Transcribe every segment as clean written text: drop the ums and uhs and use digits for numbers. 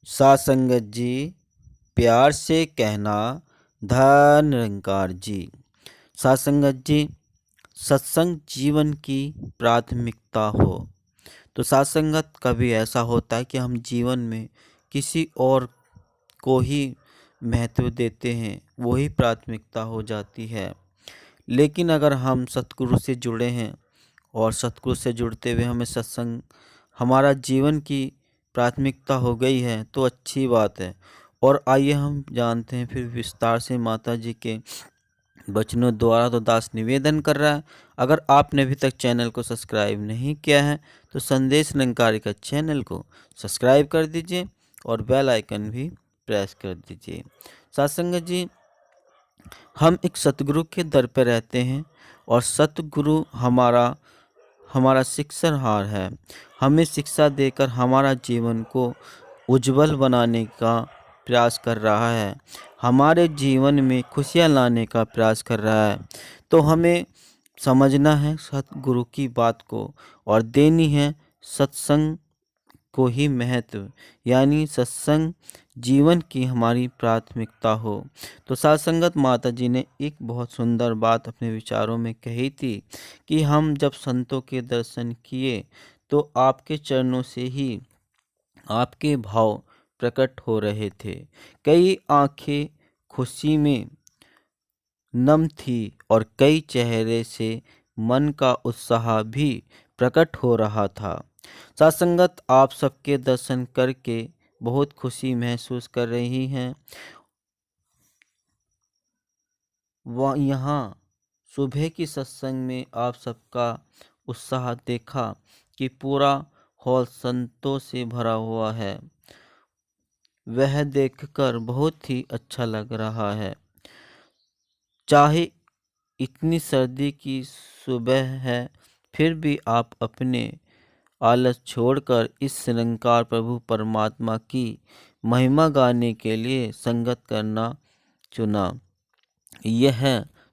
साथ संगत जी, प्यार से कहना धन निरंकार जी। साथ संगत जी, सत्संग जीवन की प्राथमिकता हो तो साथ संगत कभी ऐसा होता है कि हम जीवन में किसी और को ही महत्व देते हैं, वही प्राथमिकता हो जाती है। लेकिन अगर हम सतगुरु से जुड़े हैं और सतगुरु से जुड़ते हुए हमें सत्संग हमारा जीवन की प्राथमिकता हो गई है तो अच्छी बात है। और आइए हम जानते हैं फिर विस्तार से माता जी के वचनों द्वारा। तो दास निवेदन कर रहा है, अगर आपने अभी तक चैनल को सब्सक्राइब नहीं किया है तो संदेश निरंकारी का चैनल को सब्सक्राइब कर दीजिए और बेल आइकन भी प्रेस कर दीजिए। साथ संगत जी, हम एक सतगुरु के दर पर रहते हैं और सतगुरु हमारा हमारा शिक्षाहार है। हमें शिक्षा देकर हमारा जीवन को उज्जवल बनाने का प्रयास कर रहा है, हमारे जीवन में खुशियाँ लाने का प्रयास कर रहा है। तो हमें समझना है सतगुरु की बात को और देनी है सत्संग को ही महत्व, यानी सत्संग जीवन की हमारी प्राथमिकता हो। तो साथ संगत माता जी ने एक बहुत सुंदर बात अपने विचारों में कही थी कि हम जब संतों के दर्शन किए तो आपके चरणों से ही आपके भाव प्रकट हो रहे थे। कई आंखें खुशी में नम थी और कई चेहरे से मन का उत्साह भी प्रकट हो रहा था। सत्संगत, आप सबके दर्शन करके बहुत खुशी महसूस कर रही हैं। वह यहाँ सुबह की सत्संग में आप सबका उत्साह देखा कि पूरा हॉल संतों से भरा हुआ है। वह देखकर बहुत ही अच्छा लग रहा है। चाहे इतनी सर्दी की सुबह है फिर भी आप अपने आलस छोड़कर इस निरंकार प्रभु परमात्मा की महिमा गाने के लिए संगत करना चुना। यह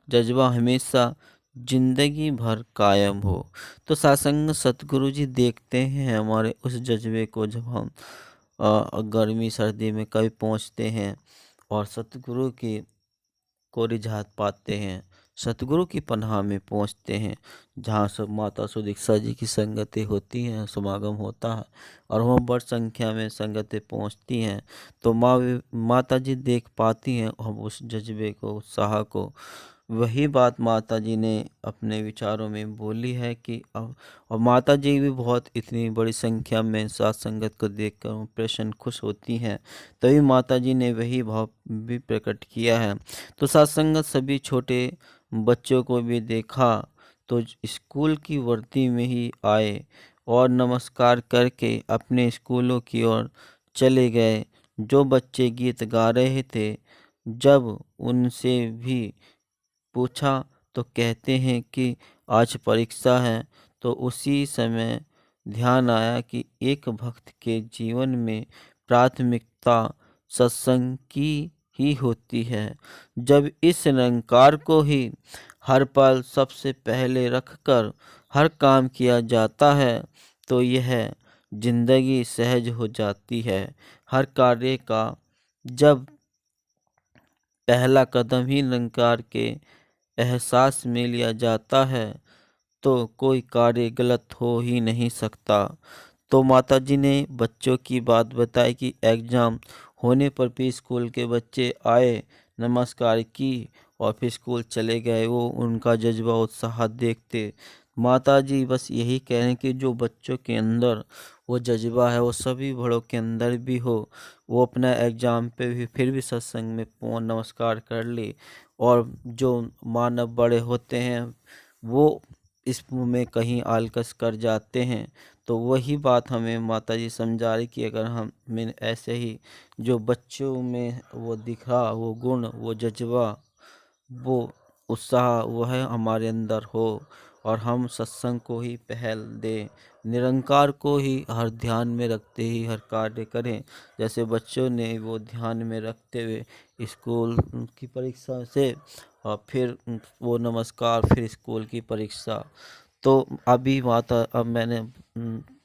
जज्बा हमेशा जिंदगी भर कायम हो। तो सत्संग सतगुरु जी देखते हैं हमारे उस जज्बे को, जब हम गर्मी सर्दी में कभी पहुंचते हैं और सतगुरु की को रिझात पाते हैं, सतगुरु की पनाह में पहुंचते हैं, जहाँ सब माता सुदीक्षा जी की संगतें होती हैं, समागम होता है और वहाँ बड़ी संख्या में संगतें पहुंचती हैं। तो माता जी देख पाती हैं हम उस जज्बे को, उत्साह को। वही बात माता जी ने अपने विचारों में बोली है कि अब, और माता जी भी बहुत इतनी बड़ी संख्या में साथ संगत को देखकर प्रसन्न खुश होती हैं, तभी माता जी ने वही भाव भी प्रकट किया है। तो साथ संगत सभी छोटे बच्चों को भी देखा तो स्कूल की वर्दी में ही आए और नमस्कार करके अपने स्कूलों की ओर चले गए। जो बच्चे गीत गा रहे थे, जब उनसे भी पूछा तो कहते हैं कि आज परीक्षा है। तो उसी समय ध्यान आया कि एक भक्त के जीवन में प्राथमिकता सत्संग की ही होती है। जब इस निरंकार को ही हर पल सबसे पहले रखकर हर काम किया जाता है तो यह जिंदगी सहज हो जाती है। हर कार्य का जब पहला कदम ही निरंकार के एहसास में लिया जाता है तो कोई कार्य गलत हो ही नहीं सकता। तो माता जी ने बच्चों की बात बताई कि एग्ज़ाम होने पर भी स्कूल के बच्चे आए, नमस्कार की और फिर स्कूल चले गए। वो उनका जज्बा उत्साह देखते माता जी बस यही कह रहे हैं कि जो बच्चों के अंदर वो जज्बा है वो सभी बड़ों के अंदर भी हो। वो अपना एग्ज़ाम पे भी फिर भी सत्संग में नमस्कार कर ले। और जो मानव बड़े होते हैं वो इस में कहीं आलकस कर जाते हैं। तो वही बात हमें माता जी समझा रही कि अगर हम में ऐसे ही जो बच्चों में वो दिखा, वो गुण, वो जज्बा, वो उत्साह वह हमारे अंदर हो और हम सत्संग को ही पहल दें, निरंकार को ही हर ध्यान में रखते ही हर कार्य करें। जैसे बच्चों ने वो ध्यान में रखते हुए स्कूल की परीक्षा से और फिर वो नमस्कार, फिर स्कूल की परीक्षा। तो अभी माता अब मैंने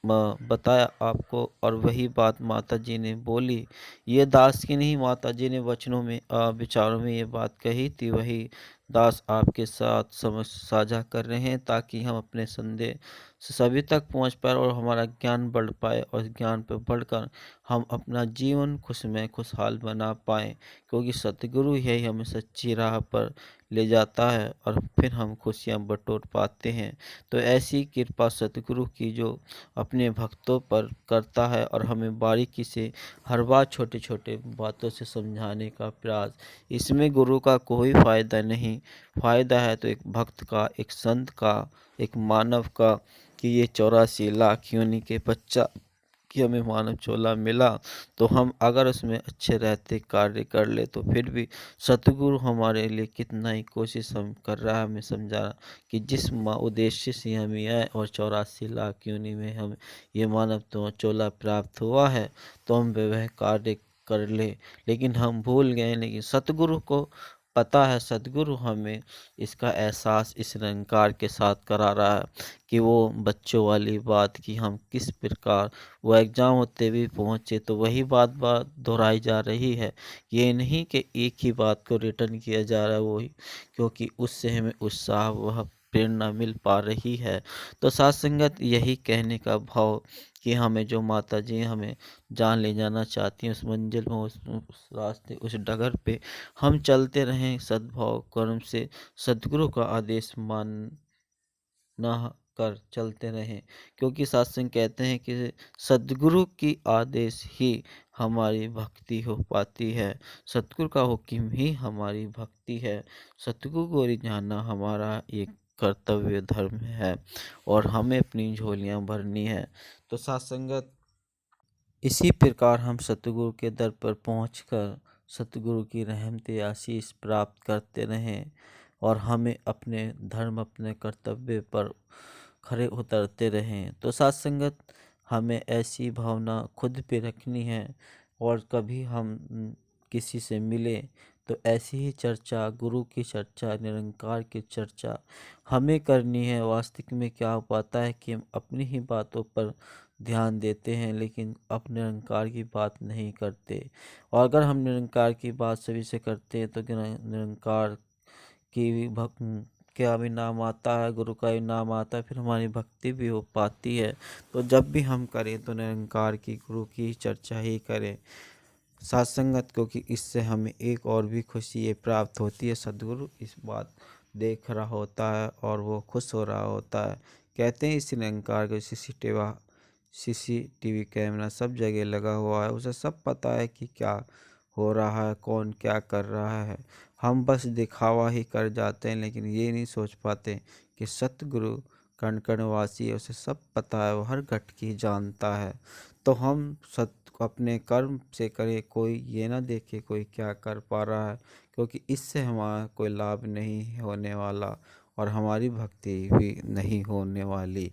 बताया आपको, और वही बात माता जी ने बोली। ये दास की नहीं, माता जी ने वचनों में विचारों में ये बात कही थी, वही दास आपके साथ समझ साझा कर रहे हैं, ताकि हम अपने संदेश सभी तक पहुंच पाए और हमारा ज्ञान बढ़ पाए, और ज्ञान पर बढ़कर हम अपना जीवन खुशमय खुशहाल बना पाएँ। क्योंकि सतगुरु ही हमें सच्ची राह पर ले जाता है, और फिर हम खुशियाँ बटोर पाते हैं। तो ऐसी कृपा सतगुरु की जो अपने भक्तों पर करता है, और हमें बारीकी से हर बार छोटे-छोटे बातों से समझाने का प्रयास, इसमें गुरु का कोई फ़ायदा नहीं। फ़ायदा है तो एक भक्त का, एक संत का, एक मानव का, कि ये 84 लाख योनि के बच्चा कि हमें मानव चोला मिला, तो हम अगर उसमें अच्छे रहते कार्य कर ले, तो फिर भी सतगुरु हमारे लिए कितना ही कोशिश हम कर रहा है, हमें समझा रहा कि जिस उद्देश्य से हम ये आए, और 84 लाख योनि में हम ये मानव तो चोला प्राप्त हुआ है, तो हम वह कार्य कर ले। लेकिन हम भूल गए, लेकिन सतगुरु को पता है, सतगुरु हमें इसका एहसास इस निरंकार के साथ करा रहा है, कि वो बच्चों वाली बात, कि हम किस प्रकार वो एग्ज़ाम होते भी पहुँचे, तो वही बात बात दोहराई जा रही है। ये नहीं कि एक ही बात को रिटर्न किया जा रहा है वही, क्योंकि उससे हमें उत्साह वह प्रेरणा मिल पा रही है। तो साथ संगत यही कहने का भाव, कि हमें जो माता जी हमें जहाँ ले जाना चाहती हैं, उस मंजिल में, उस रास्ते, उस डगर पे हम चलते रहें सद्भाव कर्म से, सद्गुरु का आदेश मान ना कर चलते रहें। क्योंकि सत्संग कहते हैं कि सद्गुरु की आदेश ही हमारी भक्ति हो पाती है, सतगुरु का हुक्म ही हमारी भक्ति है, सतगुरु को रिझाना हमारा एक कर्तव्य धर्म है, और हमें अपनी झोलियां भरनी है। तो साथ संगत, इसी प्रकार हम सतगुरु के दर पर पहुंचकर सतगुरु की रहमत आशीष प्राप्त करते रहें, और हमें अपने धर्म, अपने कर्तव्य पर खरे उतरते रहें। तो साथ संगत, हमें ऐसी भावना खुद पे रखनी है, और कभी हम किसी से मिले तो ऐसी ही चर्चा, गुरु की चर्चा, निरंकार की चर्चा हमें करनी है। वास्तविक में क्या हो पाता है कि हम अपनी ही बातों पर ध्यान देते हैं, लेकिन अपने निरंकार की बात नहीं करते। और अगर हम निरंकार की बात सभी से करते हैं, तो निरंकार की भी क्या भी नाम आता है, गुरु का भी नाम आता है, फिर हमारी भक्ति भी हो पाती है। तो जब भी हम करें तो निरंकार की, गुरु की चर्चा ही करें साथ संगत, क्योंकि इससे हमें एक और भी खुशी ये प्राप्त होती है, सद्गुरु इस बात देख रहा होता है और वो खुश हो रहा होता है। कहते हैं इस निरंकार को सीसीटीवी कैमरा सब जगह लगा हुआ है, उसे सब पता है कि क्या हो रहा है, कौन क्या कर रहा है। हम बस दिखावा ही कर जाते हैं, लेकिन ये नहीं सोच पाते कि सतगुरु कण कण वासी है, उसे सब पता है, वो हर घट की जानता है। तो हम अपने कर्म से करें, कोई ये ना देखे कोई क्या कर पा रहा है, क्योंकि इससे हमारा कोई लाभ नहीं होने वाला, और हमारी भक्ति भी नहीं होने वाली।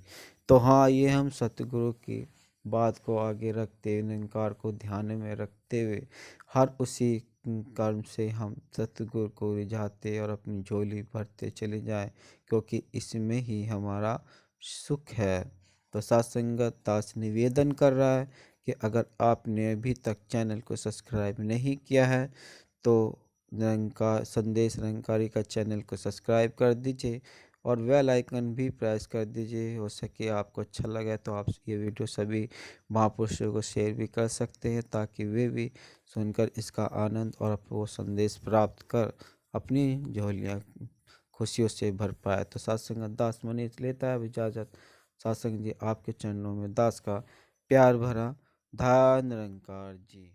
तो हाँ, ये हम सतगुरु की बात को आगे रखते हुए, निरंकार को ध्यान में रखते हुए, हर उसी कर्म से हम सतगुरु को रिझाते और अपनी झोली भरते चले जाएं, क्योंकि इसमें ही हमारा सुख है। तो साथ संगत, दास निवेदन कर रहा है कि अगर आपने अभी तक चैनल को सब्सक्राइब नहीं किया है, तो निरंकार संदेश निरंकारी का चैनल को सब्सक्राइब कर दीजिए, और बेल आइकन भी प्रेस कर दीजिए। हो सके आपको अच्छा लगे तो आप ये वीडियो सभी महापुरुषों को शेयर भी कर सकते हैं, ताकि वे भी सुनकर इसका आनंद और वो संदेश प्राप्त कर अपनी झोलियाँ खुशियों से भर पाए। तो सत्संग दास मनीष लेता है अब इजाज़त। सत्संग जी आपके चरणों में दास का प्यार भरा धन्य निरंकार जी।